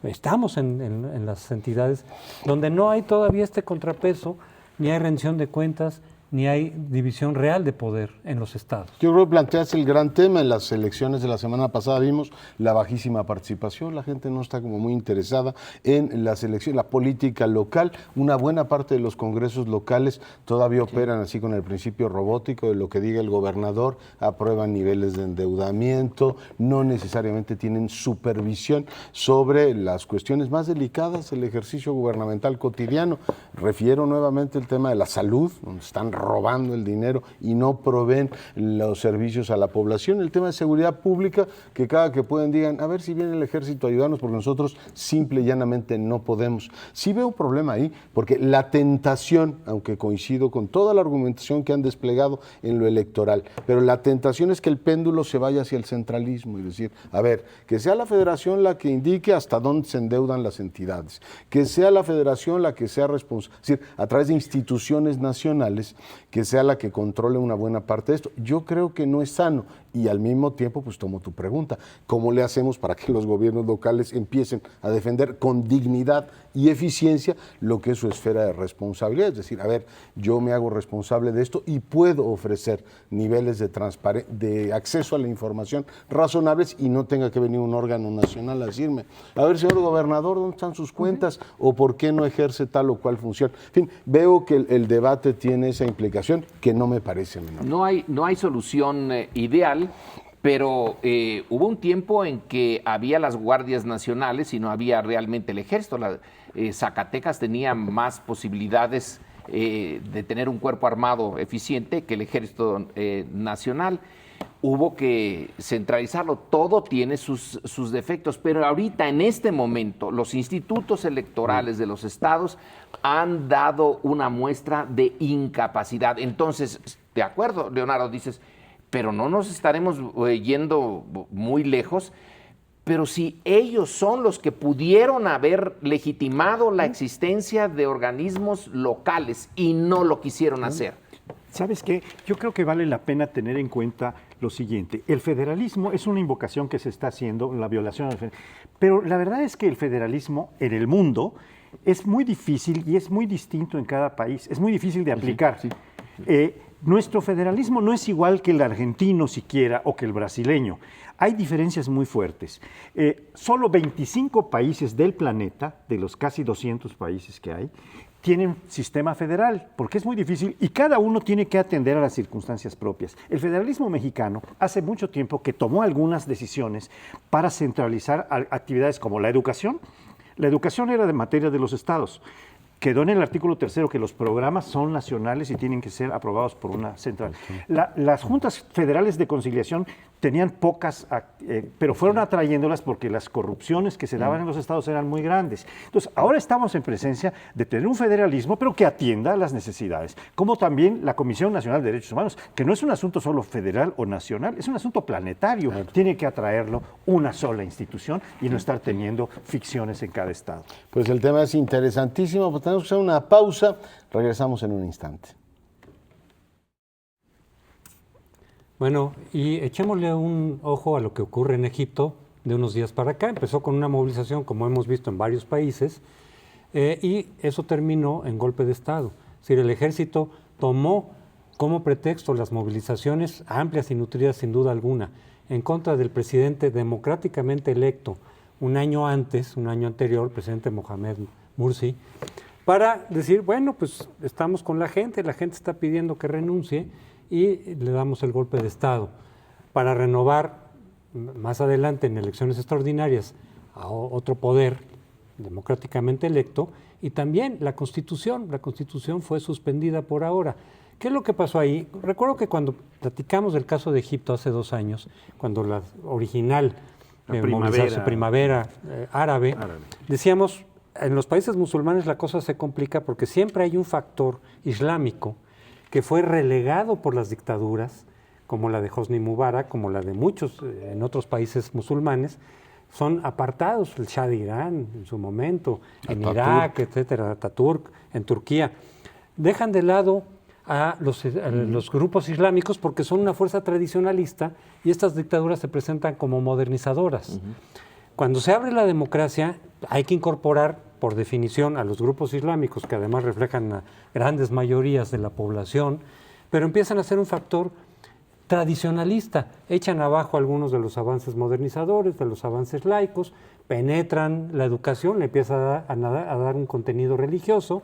estamos en las entidades donde no hay todavía este contrapeso, ni hay rendición de cuentas, ni hay división real de poder en los estados. Yo creo que planteas el gran tema. En las elecciones de la semana pasada vimos la bajísima participación, la gente no está como muy interesada en las elecciones, la política local. Una buena parte de los congresos locales todavía operan así con el principio robótico de lo que diga el gobernador, aprueban niveles de endeudamiento, no necesariamente tienen supervisión sobre las cuestiones más delicadas del ejercicio gubernamental cotidiano. Refiero nuevamente el tema de la salud, donde están robando el dinero y no proveen los servicios a la población. El tema de seguridad pública, que cada que pueden digan, a ver si viene el ejército a ayudarnos, porque nosotros simple y llanamente no podemos. Sí veo un problema ahí, porque la tentación, aunque coincido con toda la argumentación que han desplegado en lo electoral, pero la tentación es que el péndulo se vaya hacia el centralismo y decir, a ver, que sea la federación la que indique hasta dónde se endeudan las entidades, que sea la federación la que sea responsable, es decir, a través de instituciones nacionales, que sea la que controle una buena parte de esto. Yo creo que no es sano y al mismo tiempo pues tomo tu pregunta, ¿cómo le hacemos para que los gobiernos locales empiecen a defender con dignidad y eficiencia lo que es su esfera de responsabilidad? Es decir, a ver, yo me hago responsable de esto y puedo ofrecer niveles de acceso a la información razonables y no tenga que venir un órgano nacional a decirme, a ver, señor gobernador, ¿dónde están sus cuentas? ¿O por qué no ejerce tal o cual función? En fin, veo que el debate tiene esa implicación que no me parece menor. No hay solución ideal, pero hubo un tiempo en que había las guardias nacionales y no había realmente el ejército. Zacatecas tenía más posibilidades de tener un cuerpo armado eficiente que el ejército nacional. Hubo que centralizarlo, todo tiene sus defectos, pero ahorita en este momento los institutos electorales de los estados han dado una muestra de incapacidad. Entonces, de acuerdo, Leonardo, dices, pero no nos estaremos yendo muy lejos, pero si ellos son los que pudieron haber legitimado la existencia de organismos locales y no lo quisieron hacer. ¿Sabes qué? Yo creo que vale la pena tener en cuenta lo siguiente. El federalismo es una invocación que se está haciendo, la violación del federalismo. Pero la verdad es que el federalismo en el mundo es muy difícil y es muy distinto en cada país. Es muy difícil de aplicar. Sí. Nuestro federalismo no es igual que el argentino siquiera o que el brasileño. Hay diferencias muy fuertes. Solo 25 países del planeta, de los casi 200 países que hay, tienen sistema federal, porque es muy difícil y cada uno tiene que atender a las circunstancias propias. El federalismo mexicano hace mucho tiempo que tomó algunas decisiones para centralizar actividades como la educación. La educación era de materia de los estados. Quedó en el artículo 3 que los programas son nacionales y tienen que ser aprobados por una central. Las juntas federales de conciliación tenían pocas, pero fueron atrayéndolas porque las corrupciones que se daban en los estados eran muy grandes. Entonces, ahora estamos en presencia de tener un federalismo, pero que atienda a las necesidades, como también la Comisión Nacional de Derechos Humanos, que no es un asunto solo federal o nacional, es un asunto planetario. Claro. Tiene que atraerlo una sola institución y no estar teniendo ficciones en cada estado. Pues el tema es interesantísimo. tenemos que hacer una pausa. Regresamos en un instante. Bueno, y echémosle un ojo a lo que ocurre en Egipto de unos días para acá. Empezó con una movilización, como hemos visto en varios países, y eso terminó en golpe de Estado. Es decir, el ejército tomó como pretexto las movilizaciones amplias y nutridas, sin duda alguna, en contra del presidente democráticamente electo un año anterior, el presidente Mohamed Morsi, para decir, bueno, pues estamos con la gente está pidiendo que renuncie, y le damos el golpe de Estado para renovar más adelante en elecciones extraordinarias a otro poder democráticamente electo, y también la Constitución fue suspendida por ahora. ¿Qué es lo que pasó ahí? Recuerdo que cuando platicamos del caso de Egipto hace 2 años, cuando la original primavera árabe, decíamos, en los países musulmanes la cosa se complica porque siempre hay un factor islámico que fue relegado por las dictaduras, como la de Hosni Mubarak, como la de muchos en otros países musulmanes, son apartados, el Shah de Irán en su momento, en Irak, etcétera, Ataturk, en Turquía. Dejan de lado a los grupos islámicos porque son una fuerza tradicionalista y estas dictaduras se presentan como modernizadoras. Cuando se abre la democracia hay que incorporar por definición a los grupos islámicos, que además reflejan a grandes mayorías de la población, pero empiezan a ser un factor tradicionalista, echan abajo algunos de los avances modernizadores, de los avances laicos, penetran la educación, le empieza a dar un contenido religioso,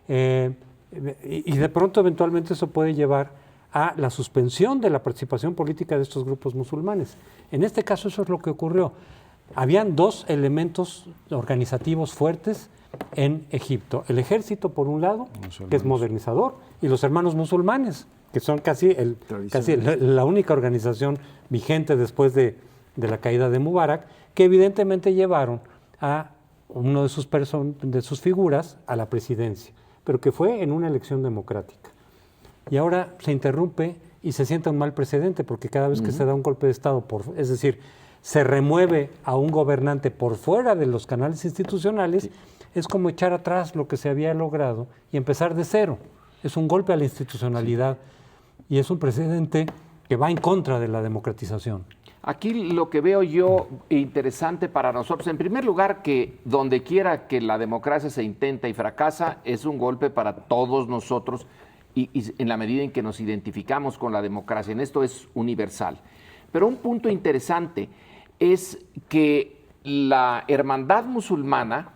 y de pronto eventualmente eso puede llevar a la suspensión de la participación política de estos grupos musulmanes. En este caso eso es lo que ocurrió. Habían 2 elementos organizativos fuertes en Egipto. El ejército, por un lado, que es modernizador, y los hermanos musulmanes, que son casi la única organización vigente después de la caída de Mubarak, que evidentemente llevaron a uno de sus figuras a la presidencia, pero que fue en una elección democrática. Y ahora se interrumpe y se sienta un mal precedente, porque cada vez que se da un golpe de Estado, es decir, se remueve a un gobernante por fuera de los canales institucionales, es como echar atrás lo que se había logrado y empezar de cero. Es un golpe a la institucionalidad y es un precedente que va en contra de la democratización. Aquí lo que veo yo interesante para nosotros, en primer lugar, que donde quiera que la democracia se intenta y fracasa, es un golpe para todos nosotros y en la medida en que nos identificamos con la democracia. En esto es universal. Pero un punto interesante es que la hermandad musulmana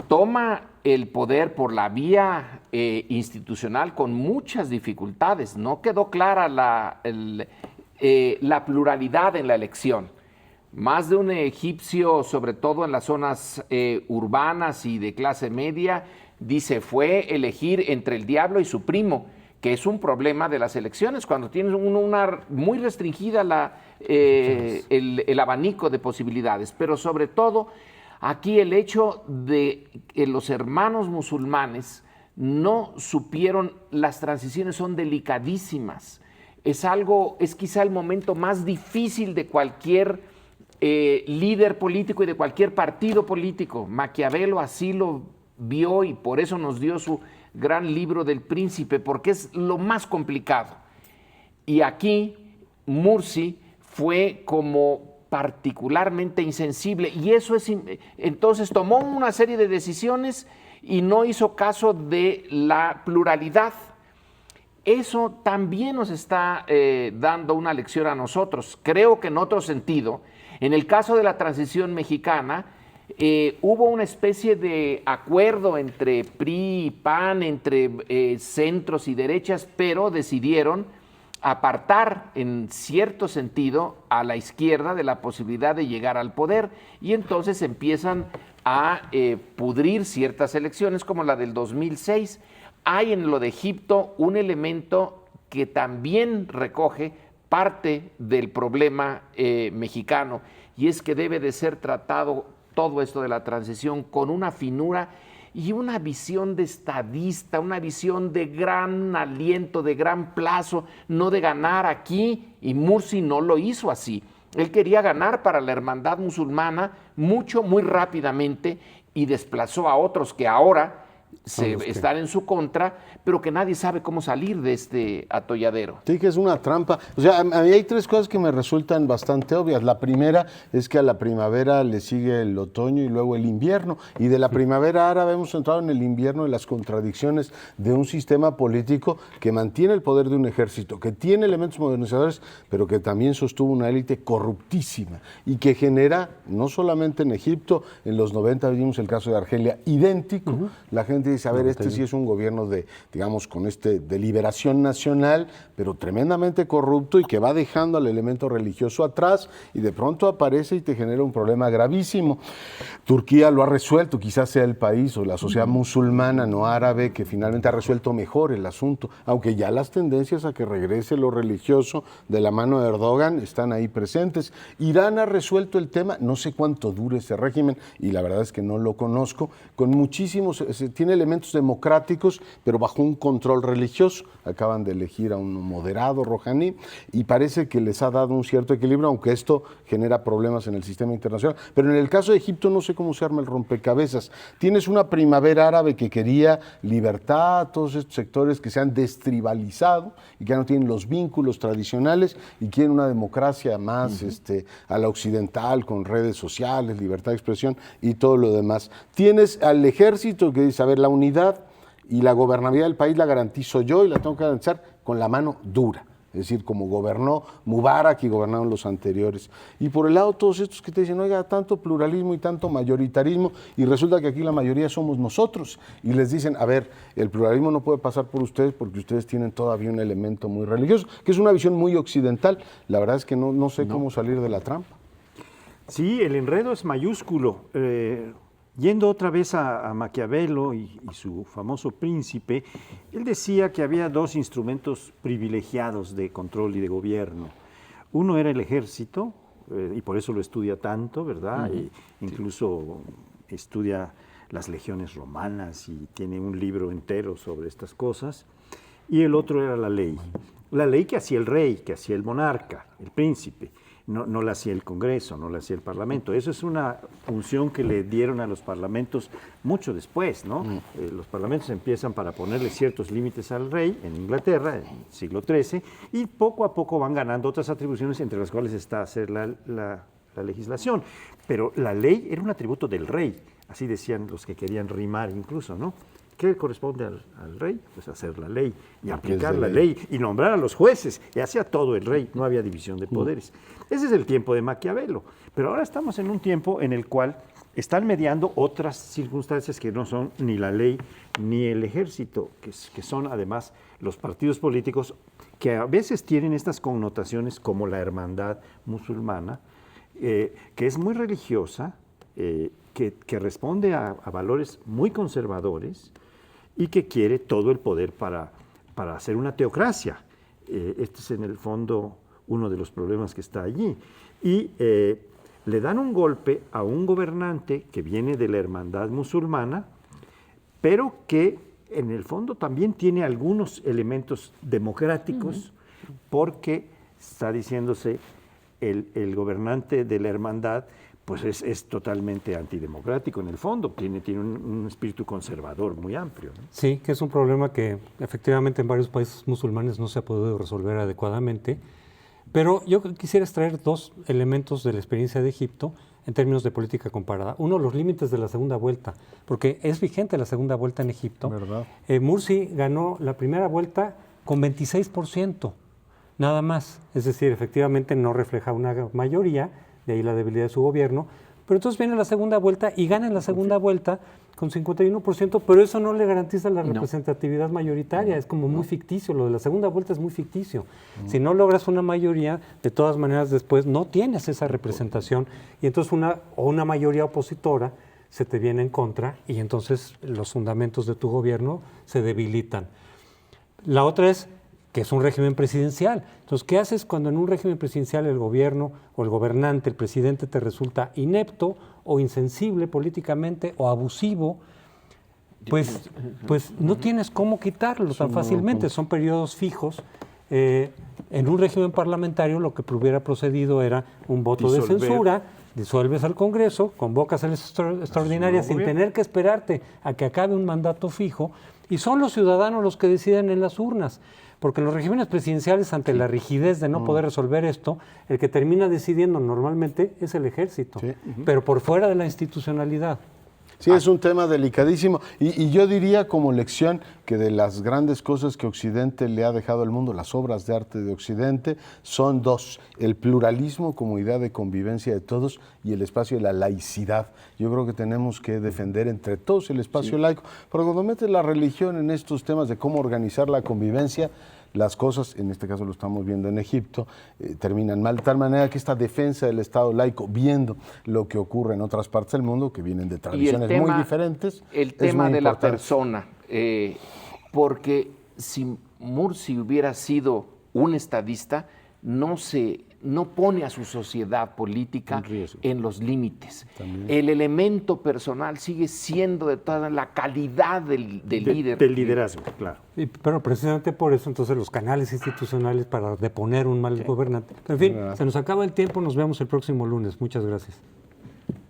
toma el poder por la vía institucional con muchas dificultades. No quedó clara la pluralidad en la elección. Más de un egipcio, sobre todo en las zonas urbanas y de clase media, dice, fue elegir entre el diablo y su primo, que es un problema de las elecciones, cuando tienes una muy restringida el abanico de posibilidades. Pero sobre todo, aquí el hecho de que los hermanos musulmanes no supieron, las transiciones son delicadísimas. Es quizá el momento más difícil de cualquier líder político y de cualquier partido político. Maquiavelo así lo vio y por eso nos dio su gran libro del Príncipe, porque es lo más complicado. Y aquí Morsi fue como particularmente insensible y eso entonces tomó una serie de decisiones y no hizo caso de la pluralidad. Eso también nos está dando una lección a nosotros. Creo que en otro sentido, en el caso de la transición mexicana, hubo una especie de acuerdo entre PRI y PAN, entre centros y derechas, pero decidieron apartar en cierto sentido a la izquierda de la posibilidad de llegar al poder y entonces empiezan a pudrir ciertas elecciones como la del 2006. Hay en lo de Egipto un elemento que también recoge parte del problema mexicano y es que debe de ser tratado todo esto de la transición con una finura y una visión de estadista, una visión de gran aliento, de gran plazo, no de ganar aquí, y Morsi no lo hizo así. Él quería ganar para la hermandad musulmana mucho, muy rápidamente, y desplazó a otros que ahora están en su contra, pero que nadie sabe cómo salir de este atolladero. Sí, que es una trampa. O sea, a mí hay tres cosas que me resultan bastante obvias. La primera es que a la primavera le sigue el otoño y luego el invierno. Y de la primavera árabe hemos entrado en el invierno de las contradicciones de un sistema político que mantiene el poder de un ejército, que tiene elementos modernizadores, pero que también sostuvo una élite corruptísima y que genera, no solamente en Egipto, en los 90 vimos el caso de Argelia, idéntico. La gente dice, a ver, este sí es un gobierno de, digamos, con de liberación nacional, pero tremendamente corrupto y que va dejando al elemento religioso atrás y de pronto aparece y te genera un problema gravísimo. Turquía lo ha resuelto, quizás sea el país o la sociedad musulmana, no árabe, que finalmente ha resuelto mejor el asunto, aunque ya las tendencias a que regrese lo religioso de la mano de Erdogan están ahí presentes. Irán ha resuelto el tema, no sé cuánto dure ese régimen y la verdad es que no lo conozco, con muchísimos, tiene elementos democráticos, pero bajo un control religioso. Acaban de elegir a un moderado, Rouhani, y parece que les ha dado un cierto equilibrio, aunque esto genera problemas en el sistema internacional. Pero en el caso de Egipto no sé cómo se arma el rompecabezas. Tienes una primavera árabe que quería libertad, todos estos sectores que se han destribalizado y que ya no tienen los vínculos tradicionales y quieren una democracia más a la occidental, con redes sociales, libertad de expresión y todo lo demás. Tienes al ejército que dice, a ver, la unidad y la gobernabilidad del país la garantizo yo y la tengo que garantizar con la mano dura, es decir, como gobernó Mubarak y gobernaron los anteriores. Y por el lado todos estos que te dicen, oiga, tanto pluralismo y tanto mayoritarismo, y resulta que aquí la mayoría somos nosotros, y les dicen, a ver, el pluralismo no puede pasar por ustedes porque ustedes tienen todavía un elemento muy religioso, que es una visión muy occidental. La verdad es que no sé cómo salir de la trampa. Sí, el enredo es mayúsculo. Yendo otra vez a Maquiavelo y su famoso Príncipe, él decía que había dos instrumentos privilegiados de control y de gobierno. Uno era el ejército, y por eso lo estudia tanto, ¿verdad? E incluso estudia las legiones romanas y tiene un libro entero sobre estas cosas. Y el otro era la ley que hacía el rey, que hacía el monarca, el príncipe. No la hacía el Congreso, no la hacía el Parlamento. Eso es una función que le dieron a los parlamentos mucho después, ¿no? Los parlamentos empiezan para ponerle ciertos límites al rey en Inglaterra, en el siglo XIII, y poco a poco van ganando otras atribuciones, entre las cuales está hacer la legislación. Pero la ley era un atributo del rey, así decían los que querían rimar incluso, ¿no? ¿Qué corresponde al rey? Pues hacer la ley y aplicar la ley y nombrar a los jueces. Y hacía todo el rey, no había división de poderes. Ese es el tiempo de Maquiavelo. Pero ahora estamos en un tiempo en el cual están mediando otras circunstancias que no son ni la ley ni el ejército, que son además los partidos políticos que a veces tienen estas connotaciones como la hermandad musulmana, que es muy religiosa, que responde a valores muy conservadores y que quiere todo el poder para hacer una teocracia. Este es en el fondo uno de los problemas que está allí. Y le dan un golpe a un gobernante que viene de la hermandad musulmana, pero que en el fondo también tiene algunos elementos democráticos, porque está diciéndose el gobernante de la hermandad pues es totalmente antidemocrático en el fondo, tiene un espíritu conservador muy amplio, ¿no? Sí, que es un problema que efectivamente en varios países musulmanes no se ha podido resolver adecuadamente, pero yo quisiera extraer dos elementos de la experiencia de Egipto en términos de política comparada. Uno, los límites de la segunda vuelta, porque es vigente la segunda vuelta en Egipto. ¿Verdad? Mursi ganó la primera vuelta con 26%, nada más, es decir, efectivamente no refleja una mayoría, de ahí la debilidad de su gobierno, pero entonces viene la segunda vuelta y gana en la segunda vuelta con 51%, pero eso no le garantiza la representatividad mayoritaria, es como muy ficticio, lo de la segunda vuelta es muy ficticio. Si no logras una mayoría, de todas maneras después no tienes esa representación y entonces una mayoría opositora se te viene en contra y entonces los fundamentos de tu gobierno se debilitan. La otra es que es un régimen presidencial. Entonces, ¿qué haces cuando en un régimen presidencial el gobierno o el gobernante, el presidente, te resulta inepto o insensible políticamente o abusivo? Pues no tienes cómo quitarlo tan fácilmente. Son periodos fijos. En un régimen parlamentario lo que hubiera procedido era un voto de censura disuelves al Congreso, convocas a las extraordinarias sin tener que esperarte a que acabe un mandato fijo, y son los ciudadanos los que deciden en las urnas. Porque en los regímenes presidenciales, ante la rigidez de no poder resolver esto, el que termina decidiendo normalmente es el ejército, pero por fuera de la institucionalidad. Sí, es un tema delicadísimo. Y yo diría como lección que de las grandes cosas que Occidente le ha dejado al mundo, las obras de arte de Occidente, son dos: el pluralismo como idea de convivencia de todos y el espacio de la laicidad. Yo creo que tenemos que defender entre todos el espacio laico, pero cuando metes la religión en estos temas de cómo organizar la convivencia, las cosas, en este caso lo estamos viendo en Egipto, terminan mal, de tal manera que esta defensa del Estado laico, viendo lo que ocurre en otras partes del mundo, que vienen de tradiciones muy diferentes, el tema muy de la importante. persona, porque si Mursi hubiera sido un estadista, no pone a su sociedad política en los límites. El elemento personal sigue siendo de toda la calidad del líder. Del liderazgo, claro. Pero precisamente por eso entonces los canales institucionales para deponer un mal gobernante. En fin, se nos acaba el tiempo, nos vemos el próximo lunes. Muchas gracias.